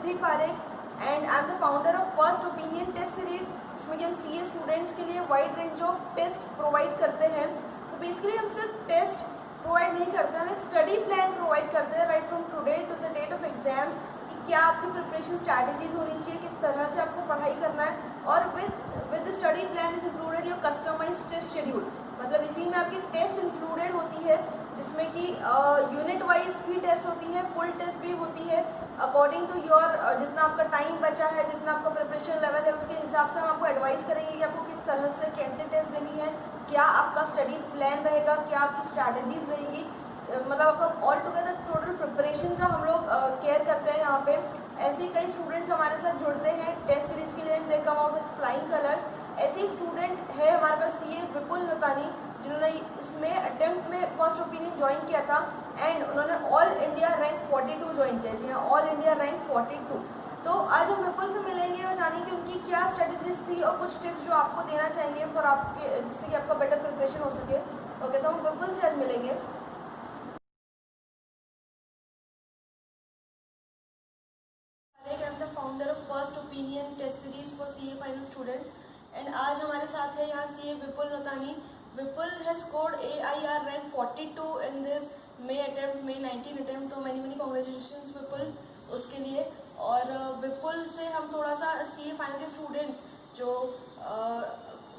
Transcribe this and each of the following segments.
Siddhi Parekh and I am the founder of first opinion test series, जिसमें कि हम CA students के लिए wide range of test provide करते हैं। तो बेसिकली हम सिर्फ टेस्ट प्रोवाइड नहीं करते, हम एक स्टडी प्लान प्रोवाइड करते हैं right from today to the date of exams, कि क्या आपकी प्रिपरेशन स्ट्रैटेजीज होनी चाहिए, किस तरह से आपको पढ़ाई करना है। और with the study plan is included your customised test schedule, मतलब इसी में आपकी टेस्ट इंक्लूडेड होती है, जिसमें कि यूनिट वाइज भी टेस्ट होती है, फुल टेस्ट भी होती है अकॉर्डिंग टू योर जितना आपका टाइम बचा है, जितना आपका प्रिपरेशन लेवल है, उसके हिसाब से हम आपको एडवाइस करेंगे कि आपको किस तरह से कैसे टेस्ट देनी है, क्या आपका स्टडी प्लान रहेगा, क्या आपकी स्ट्रैटेजीज रहेगी, मतलब आपका ऑल टुगेदर टोटल प्रिपरेशन का हम लोग केयर करते हैं यहाँ पे। ऐसे ही कई स्टूडेंट्स हमारे साथ जुड़ते हैं टेस्ट सीरीज के लिए, they come out with flying colours. ऐसे एक स्टूडेंट है हमारे पास सीए विपुल नतानी, जिन्होंने इसमें अटेम्प्ट में फर्स्ट ओपिनियन ज्वाइन किया था एंड उन्होंने ऑल इंडिया रैंक 42 ज्वाइन किया। जी हाँ, ऑल इंडिया रैंक 42। तो आज हम विपुल से मिलेंगे और जानेंगे उनकी क्या स्ट्रेटजीज थी और कुछ टिप्स जो आपको देना चाहेंगे फॉर आपके, जिससे कि आपका बेटर प्रिपरेशन हो सके। ओके, तो हम विपुल से आज मिलेंगे। Founder of first opinion test series for CA final students and आज हमारे साथ है यहाँ CA Vipul Natani. Vipul has scored AIR rank 42 in this May attempt, May 19 attempt, तो मैनी कॉन्ग्रेचुलेशंस विपुल उसके लिए। और विपुल से हम थोड़ा सा सीए फाइनल के स्टूडेंट्स जो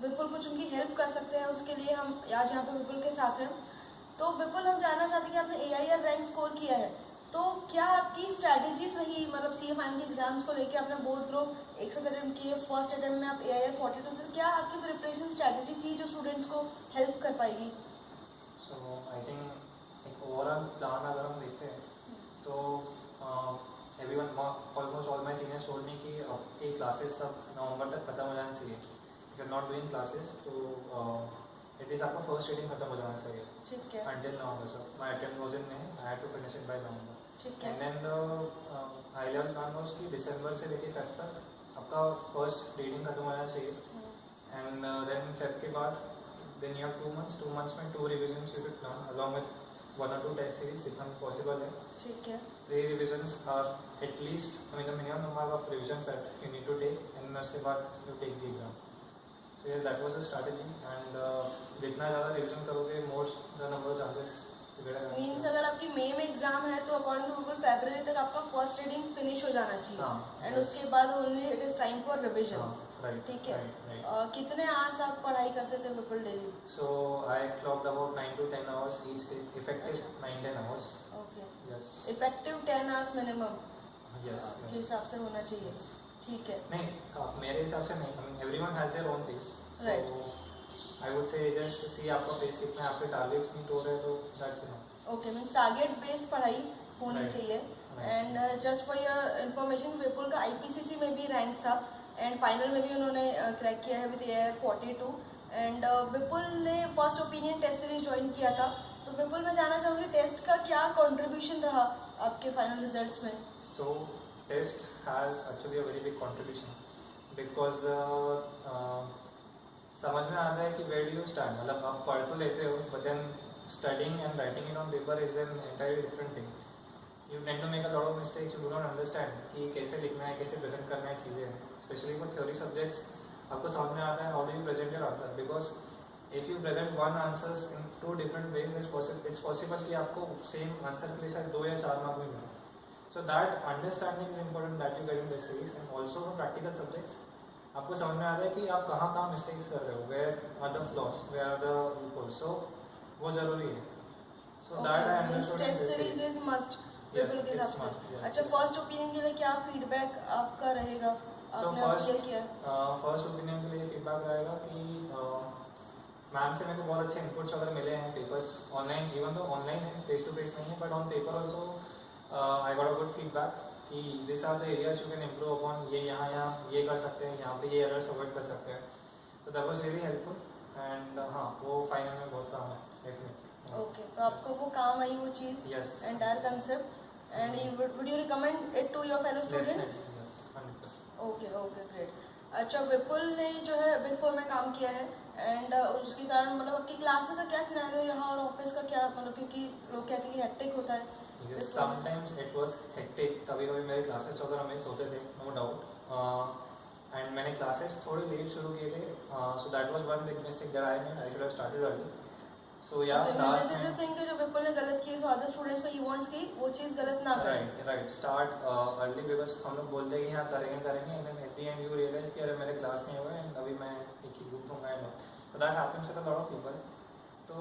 विपुल कुछ उनकी हेल्प कर सकते हैं, उसके लिए हम आज यहाँ पर विपुल के साथ हैं। तो विपुल, हम जानना चाहते हैं कि आपने AIR रैंक स्कोर किया है, तो क्या आपकी स्ट्रैटेजीज रही, मतलब सीए फाइनल के एग्जाम्स को लेके आपने बोथ ग्रुप एक साथ अटेम्प्ट किए, फर्स्ट अटेम्प्ट में आप AIR 42 से, क्या आपकी प्रिपरेशन स्ट्रैटेजी थी जो स्टूडेंट्स को हेल्प कर पाएगी? सो आई थिंक एक ओवरऑल प्लान अगर हम देखते हैं तो everyone almost all my seniors told me कि आपकी क्लासेस सब नवंबर तक खत्म हो जाना चाहिए। If you are not doing classes तो एटलीस्ट आपका फर्स्ट रीडिंग खत्म हो जाना चाहिए। ठीक है। Until November, so my attempt was in May, I had to finish it by November. ठीक है। And then the high level plan was कि दिसंबर से लेके फेब तक आपका फर्स्ट रीडिंग खत्म हो जाना चाहिए। एंड देन फेब के बाद देन यू हैव 2 months में 2 revisions you should plan along with 1 or 2 test series जितना पॉसिबल है। ठीक है। 3 revisions are at least, I mean the minimum number of revisions that you need to take, and उसके बाद you take the exam. So yes, that was the strategy, and जितना ज़्यादा revision करोगे more the number of chances to get a means अगर आपकी मई में exam है तो अकॉर्डिंग टू विपुल फरवरी तक आपका फर्स्ट रीडिंग फिनिश हो जाना चाहिए एंड उसके बाद only it is time for revision. ठीक है। कितने आवर्स आप पढ़ाई करते थे विपुल daily? So I clocked about 9 to 10 hours each day, effective 9-10 hours. Okay. Yes. Effective 10 hours minimum Yes. के हिसाब से होना चाहिए। ठीक है। नहीं, मेरे हिसाब से नहीं, I mean everyone has their own pace. Right. So I would say just see आपका पेस कितना है, आपके टारगेट्स मीट हो रहे हैं तो that's enough. Okay, means target based पढ़ाई होनी चाहिए। And just for your information, Vipul का IPCC में भी रैंक था एंड फाइनल में भी उन्होंने क्रैक किया है विद AIR 42। एंड विपुल ने first opinion test series join किया था, तो विपुल मैं जानना चाहूँगी टेस्ट का क्या कंट्रीब्यूशन रहा आपके फाइनल रिजल्ट्स में? So test has actually a very big contribution because समझ में आता है कि where do you stand, मतलब आप पढ़ तो लेते हो but then studying and writing it on paper is an entirely different thing. You tend to make a lot of mistakes, you do not understand कि कैसे लिखना है, कैसे प्रेजेंट करना है चीज़ें, especially for theory subjects आपको समझ में आता है how do you present your answer, because if you present one answers in 2 different ways it's possible कि आपको same answer के लिए शायद 2 या 4 मार्क भी मिले। So that understanding is important that you get in this series, and also for practical subjects आपको समझ में आता है कि आप कहाँ मिस्टेक्स कर रहे हो, where are the flaws, where are the loopholes, so वो जरूरी है। So that I understood in this series. is must Yes, विपुल के it's हिसाब must, से। yes. अच्छा, फर्स्ट ओपिनियन के लिए क्या फीडबैक आपका रहेगा? So आपने अपील किया है? फर्स्ट ओपिनियन के लिए फीडबैक रहेगा कि मैम से मेरे को बहुत अच्छे इनपुट्स वगैरह मिले हैं। Papers online, even though online है, फेस टू फेस नहीं है, but on paper also I got a good feedback कि this are the areas you can improve upon, ये यहाँ ये कर सकते हैं, यहाँ पे ये एरर्स अवॉइड कर सकते हैं। तो that was really helpful and हाँ, वो फाइनल में बहुत काम है डेफिनेटली। ओके, तो आपको वो काम आई वो चीज़, yes, entire concept, and would you recommend it to your fellow students? Yes, 100%। Okay okay, great. अच्छा, विपुल ने जो है बिग 4 में काम किया है एंड उसके कारण मतलब आपकी क्लासेस का क्या सिनेरियो रहा और ऑफिस का क्या, मतलब क्योंकि लोग कहते हैं कि हेक्टिक होता है। Yes, sometimes it was hectic the कभी कभी मेरे क्लासेस वगैरह मिस होते थे, नो डाउट, एंड मैंने क्लासेस थोड़े लेट शुरू किए थे, so that was one big mistake that I made, I should have started early. So yeah this is the thing कि जो पीपल ने गलत की, सो अदर स्टूडेंट्स को ही वांट्स कि वो चीज़ गलत ना करें. राइट, स्टार्ट अर्ली, बिकॉज हम लोग बोलते हैं कि हाँ करेंगे and then at the end you realise कि अरे मेरे क्लास नहीं हुआ एंड अभी मैं एक ही ग्रुप दूंगा and so that happens with a lot of people. तो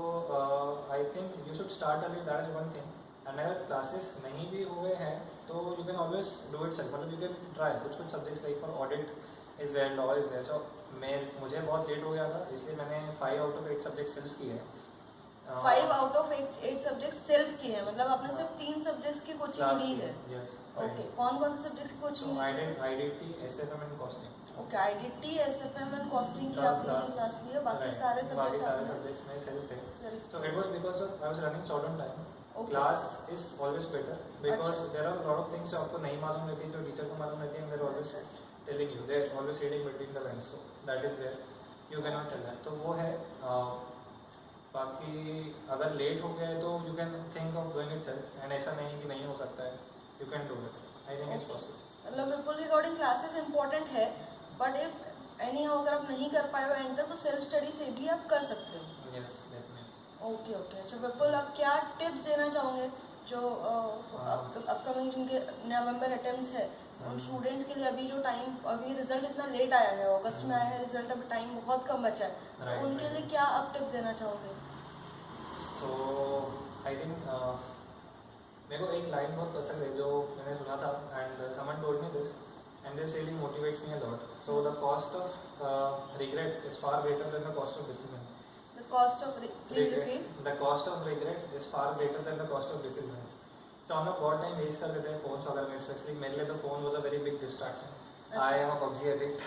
I think you should start early, that is one thing. And अगर क्लासेस नहीं भी हुए हैं तो you can always do it self, मतलब यू कैन ट्राई कुछ subjects like for audit is there, law is there. So मुझे बहुत लेट हो गया था, इसलिए मैंने 5 आउट ऑफ 8 सब्जेक्ट सेल्फ किए हैं. 5 आउट ऑफ 8 सब्जेक्ट सेल्फ की है, मतलब आपने सिर्फ 3 सब्जेक्ट्स की कोचिंग ली है. ओके, कौन से सब्जेक्ट्स की कोचिंग ली है? IDT, SFM and costing. Okay, IDT, SFM and costing की आपने क्लास ली है, बाकी सारे सब्जेक्ट्स में सेल्फ थे. So it was because of I was running short on time. Class is always better because there are lot of things जो आपको नहीं मालूम रहती, जो टीचर को मालूम रहती है, and they are always telling you, they are always reading between the lines, so that is there, you can not tell that. तो वो है. बाकी अगर लेट हो गया है तो you can think of doing it self, and ऐसा नहीं कि नहीं हो सकता है, you can do it. I think it's possible. मतलब पीपल के अकॉर्डिंग क्लासेस इंपॉर्टेंट है, बट इफ एनी हाउ अगर आप नहीं कर पाए हो एंड तक, तो सेल्फ स्टडी से भी आप कर सकते हो. Yes, definitely. ओके. अच्छा पीपल, आप क्या टिप्स देना चाहोगे जो अपकमिंग जिनके नवंबर अटेम्प्ट्स है उन स्टूडेंट्स के लिए? अभी जो टाइम, अभी रिजल्ट इतना लेट आया है, अगस्त में आया है रिजल्ट, अभी टाइम बहुत कम बचा है, तो उनके लिए क्या आप टिप देना चाहोगे? सो आई थिंक मेरे को एक लाइन बहुत पसंद है जो मैंने सुना था, and someone told me this and this really motivates me a lot. So the cost of regret is far greater than the cost of discipline. The cost of the cost of regret is far greater than the cost of discipline. So हम लोग बहुत time waste कर देते हैं phone वगैरह में. Specially मेरे लिए तो phone was a very big distraction. I am a PUBG addict.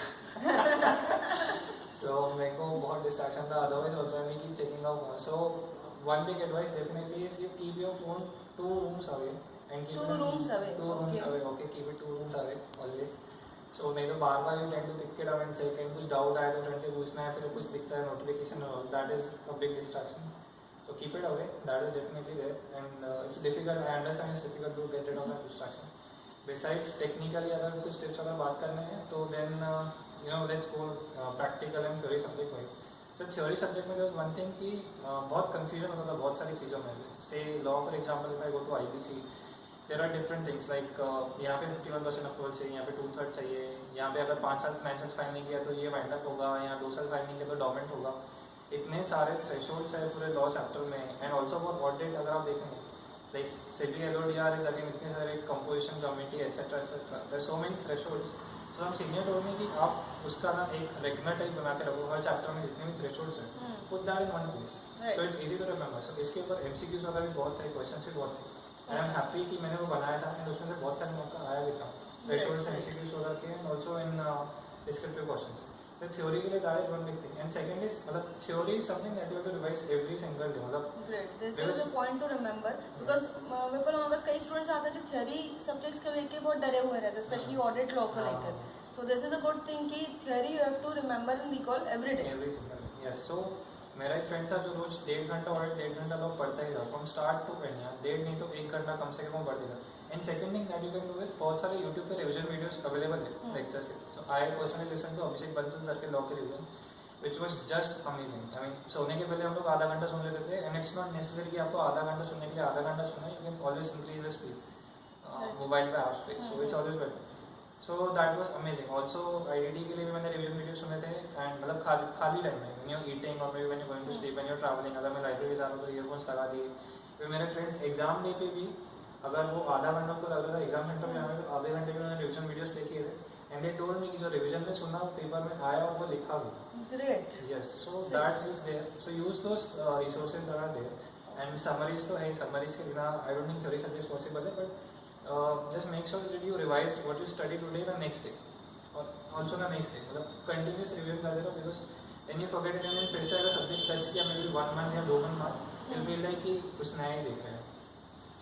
So मेरे को बहुत डिस्ट्रैक्शन था. Otherwise also I keep checking out. So one big advice definitely is you keep your phone 2 rooms away and keep 2 rooms away. 2 rooms away. Okay, keep it 2 rooms away always. So नहीं तो बार बार you tend to pick it up and से कहीं कुछ doubt आया तो friend से पूछना है, फिर कुछ दिखता है notification, that is a big distraction. So keep it away, that is definitely there, and it's difficult, I understand it's difficult to get rid of that distraction. Besides technically अगर कुछ टिप्स अगर बात करने हैं तो then you know let's go practical and theory subject wise. तो theory subject में there one thing कि बहुत कन्फ्यूजन होता था बहुत सारी चीज़ों में. से law for example, if I go to IBC, there are different things like यहाँ पे 51% अप्रोच चाहिए, यहाँ पे 2/3 चाहिए, यहाँ पे अगर 5 साल फाइनेंशियल फाइल नहीं किया तो ये वाइंड अप होगा, यहाँ 2 साल फाइल नहीं किया तो डॉर्मेंट होगा. इतने सारे थ्रेशोल्ड्स है पूरे लॉ चैप्टर में. एंड ऑल्सो फॉर ऑडिट अगर आप देखेंगे like SEBI LODR is again इतने सारे composition, geometry etcetera etcetera, there so many thresholds. तो हम सीनियर टोल में कि आप उसका ना एक रेगुलर टाइप बना के रखो, हर चैप्टर में जितने भी थ्रेशोल्ड्स हैं put that in one place, तो इट्स इजी टू रिमेंबर. सो इसके ऊपर MCQs वगैरह भी बहुत थे, क्वेश्चंस भी बहुत थे. आई एम हैप्पी कि मैंने वो बनाया था एंड उसमें से बहुत सारे मौका आया भी था थ्रेशोल्ड्स एंड MCQs वगैरह के, and also in descriptive questions. तो थ्योरी के लिए that is one big thing. And second is मतलब theory is something that you have to revise every single day. मतलब great, this is a point to remember because मेरे को हमारे पास कई students आते हैं जो थ्योरी सब्जेक्ट्स को लेके बहुत डरे हुए रहते हैं, स्पेशली ऑडिट लॉ को लेकर. तो this is a good thing कि theory you have to remember and recall every day. Yes. So मेरा एक फ्रेंड था जो रोज 1.5 घंटा ऑडिट 1.5 घंटा लोग पढ़ता ही था फ्रॉम स्टार्ट टू एंड. 1.5 नहीं तो 1 घंटा कम से कम पढ़ते था. And second thing that you can do is बहुत सारे यूट्यूब पे रिवीजन वीडियोस अवेलेबल है लेक्चर्स के. तो I personally listen to Abhishek Bansal sir के लॉ के revision which was just amazing. I mean सोने के पहले हम लोग आधा घंटा सुन लेते थे, एंड इट्स नॉट नेसेसरी कि आपको आधा घंटा सुनने के लिए आधा घंटा सुना. You can always increase the speed mobile पे ऐप्स पे, so it's always better. So that was amazing. Also IIT के लिए भी मैंने रिवीजन वीडियो सुने थे, एंड मतलब खाली टाइम में व्हेन यू आर ईटिंग और maybe when you going to sleep, when you are travelling, अगर मैं लाइब्रेरी जा रहा हूँ तो ईयरफोन्स लगा दिए. फिर मेरे फ्रेंड्स एग्जाम डे पे भी अगर वो आधा घंटा को लग रहा था एग्जाम सेंटर में आने, तो आधे घंटे में उन्होंने रिवीजन वीडियोस प्ले किए थे, एंड दे टोल्ड मी कि जो रिवीजन में सुना पेपर में आया और वो लिखा भी. Great. Yes. So that is there. So use those resources that are there. And summaries तो है, समरीज के बिना I don't think theory subjects possible है, but just make sure that you revise what you study today the next day और also the next day. मतलब continuous revision कर रहे हो, because when you forget it and फिर से अगर subject touch किया मे बी 1 मंथ या 2 मंथ बाद यू फील लाइक कि कुछ नया ही देख रहे हैं.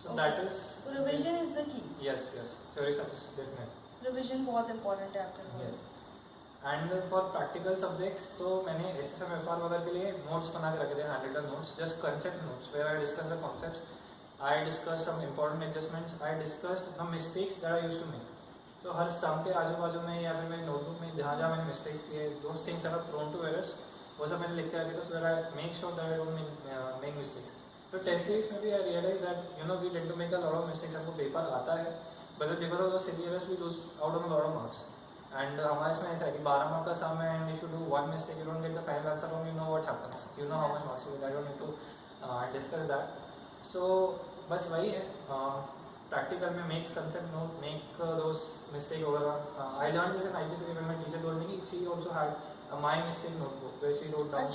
सो that is revision is the key. Yes. Theory subjects definitely revision बहुत इंपॉर्टेंट है आपके लिए. एंड फॉर प्रैक्टिकल सब्जेक्ट्स तो मैंने SFM FR वगैरह के लिए नोट्स बना के रखे थे, hand written notes, just concept notes where I discuss the concepts. I discussed some important adjustments. I discussed the mistakes that I used to make. तो हर सम के आजू बाजू में या फिर मेरी नोटबुक में जहाँ जहाँ मैंने मिस्टेक्स किए, those things that are prone to errors, वो सब मैंने लिख के रखे, so that I make sure that I don't make mistakes. तो टेस्ट सीरीज में भी I realized that we tend to make a lot of mistakes. हमको पेपर आता है, but because of those silly errors we lose out on a lot of marks. And हमारे इसमें ऐसा है कि 12 मार्क का सम है, and if you do one mistake you don't get the final answer wrong, you know what happens, you know how much marks you get. I don't need to discuss that. So बस वही है, practical में makes concept note, make those mistake वगैरह. I learn this in IPCC when my teacher told me she also had a my mistake notebook where she wrote down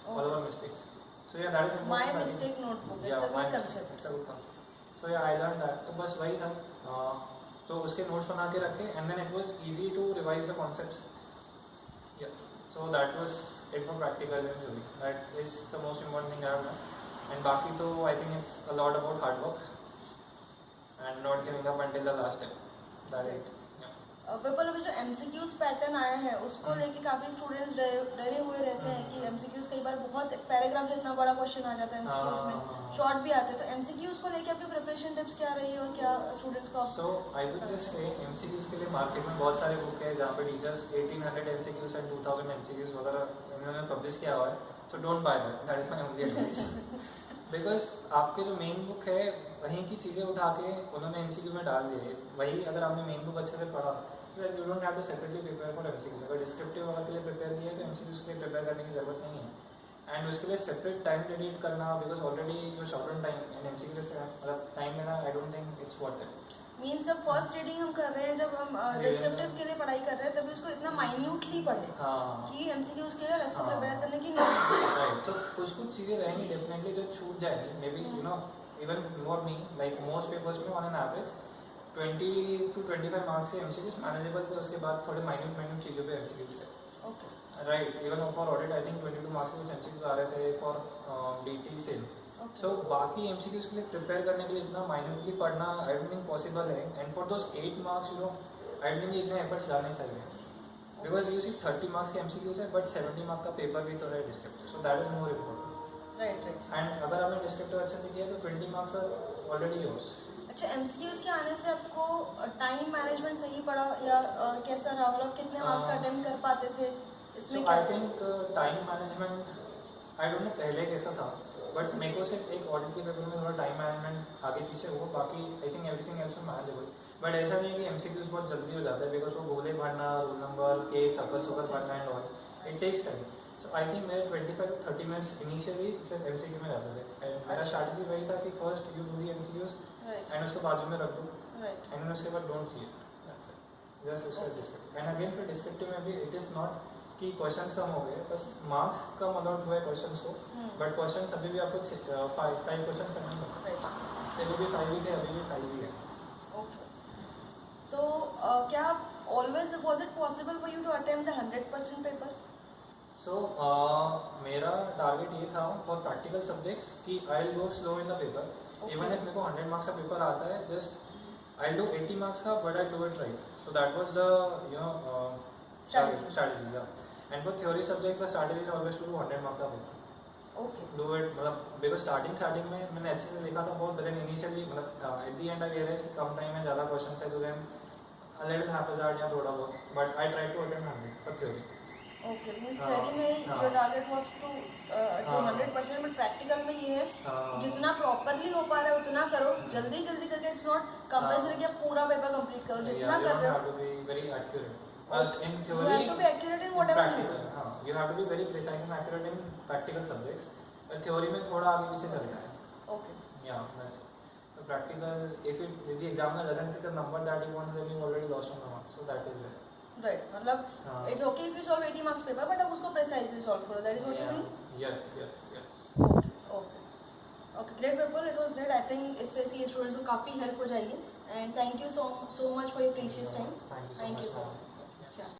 all of her mistakes. So yeah, that is important. My mistake notebook. It's a good concept. It's a good concept. So yeah, I learned that. तो बस वही था. तो उसके notes बना के रखे, and then it was easy to revise the concepts. Yeah. So that was it for practical and theory. That is the most important thing I have done. And बाकी तो I think it's a lot about hard work and not giving up until the last step. That is it. Paper में जो MCQs pattern आया है उसको लेके काफी students डरे हुए रहते हैं कि MCQs कई बार बहुत पैराग्राफ से इतना बड़ा क्वेश्चन आ जाता है MCQs में, शॉर्ट भी आते हैं. तो MCQs को लेके आपकी प्रिपरेशन टिप्स क्या रही है और क्या स्टूडेंट्स को? So I would just say MCQs के लिए मार्केट में बहुत सारे बुक है जहाँ पे टीचर्स 1800 MCQs and 2000 MCQs वगैरह उन्होंने पब्लिश किया हुआ है. So don't buy that. That is my only advice. Because आपके जो मेन बुक है वहीं की चीज़ें उठा के उन्होंने MCQ में डाल दिए. वही अगर आपने मेन बुक अच्छे से पढ़ा तो you don't have to separately prepare for MCQs. अगर डिस्क्रिप्टिव वगैरह के लिए प्रिपेयर किया है तो MCQs के लिए प्रिपेयर करने की जरूरत नहीं है. एंड उसके लिए सेपरेट टाइम डेडिकेट करना, because already you short on time and MCQs से मतलब टाइम लेना आई don't think it's worth it. Means जब फर्स्ट रीडिंग हम कर रहे हैं, जब हम डिस्क्रिप्टिव के लिए पढ़ाई कर रहे हैं, तभी उसको इतना माइन्यूटली पढ़े कि MCQs के लिए अलग से प्रिपेयर करने की नहीं. राइट. तो कुछ कुछ चीज़ें रहेंगी डेफिनेटली जो छूट जाएंगी. Maybe you know even for me like most papers में on an average 20 to 25 marks से MCQs मैनेजेबल थे. उसके बाद थोड़े माइन्यूट चीज़ों पे MCQs थे. Okay. Right. Even for audit I think 22 marks के कुछ MCQs आ रहे थे फॉर DT सेल. सो बाकी MCQs के लिए प्रिपेयर करने के लिए इतना माइन्यूटली पढ़ना आई डोंट थिंक पॉसिबल है. And for those 8 marks you know I don't think इतने एफर्ट्स डालने चाहिए. बिकॉज यू सी 30 मार्क्स के MCQs है बट 70 मार्क्स का पेपर भी तो है descriptive. So that is more important. Right. And अगर आपने डिस्क्रिप्टिव अच्छे से किया तो 20 मार्क्स आर ऑलरेडी योर्स. अच्छा, MCQs के आने से आपको टाइम मैनेजमेंट सही पड़ा या कैसा रहा? मतलब कितने मार्क्स का अटेम्प्ट कर पाते थे इसमें? I think time management I don't know पहले कैसा था, बट मेरे को सिर्फ एक ऑडिट के पेपर में थोड़ा टाइम मैनेजमेंट आगे पीछे हुआ. बाकी I think everything else manageable. But ऐसा नहीं है कि MCQs बहुत जल्दी हो जाता है, बिकॉज वो गोले भरना, रोल नंबर के सकल भरना and all it takes time. So I think मेरे 25 to 30 मिनट्स इनिशियली सिर्फ MCQ में जाते थे. एंड मेरा स्ट्रैटेजी वही था कि first you do the MCQs and उसको बाजू में रख दो एंड उसके बाद डोंट सी इट. जस्ट उसका डिस्क्रिप्टिव. एंड अगेन फिर डिस्क्रिप्टिव में भी इट इज़ नॉट कि क्वेश्चंस कम हो गए, बस मार्क्स कम अलॉट हुए क्वेश्चंस को. बट क्वेश्चंस अभी भी आपको 5 क्वेश्चंस करने होंगे. पहले भी 5 ही थे, अभी भी 5 ही है. ओके. तो क्या always was it possible for you to attempt the 100% paper? So मेरा टारगेट ये था फॉर प्रैक्टिकल सब्जेक्ट्स कि I will go slow in the paper. Even if मेरे को 100 मार्क्स का पेपर आता है, जस्ट आई डू 80 मार्क्स का but I do it right. So that was the you know strategy. Yeah. And for theory subjects the strategy is always to do 100 mark का paper. Okay. Do it मतलब because starting में मैंने अच्छे से लिखा था बहुत, but then initially मतलब at the end I realized कि कम टाइम में ज़्यादा क्वेश्चन है, तो then a little haphazard या थोड़ा बहुत, but I tried to attempt 100 for theory. Okay. Means theory में your target was to 100%, but practical में ये है कि जितना properly हो पा रहा है उतना करो, जल्दी करके it's not compulsory कि आप पूरा पेपर complete करो. जितना कर रहे हो. You have to be very accurate. In theory, you have to be accurate in whatever you do. You have to be very precise and accurate in practical subjects. But theory में थोड़ा आगे पीछे चलता है. Okay. Yeah, that's it. So practical, if the examiner doesn't get the number that he wants, then you already lost on the marks. So that is it. Right. मतलब it's okay if you solve 80 marks paper, but आप उसको precisely solve करो. That is what you mean? Yes. Okay. Great paper. It was great. I think इससे CA students को काफी help हो जाएगी. And thank you so much for your precious time. Thank you so much.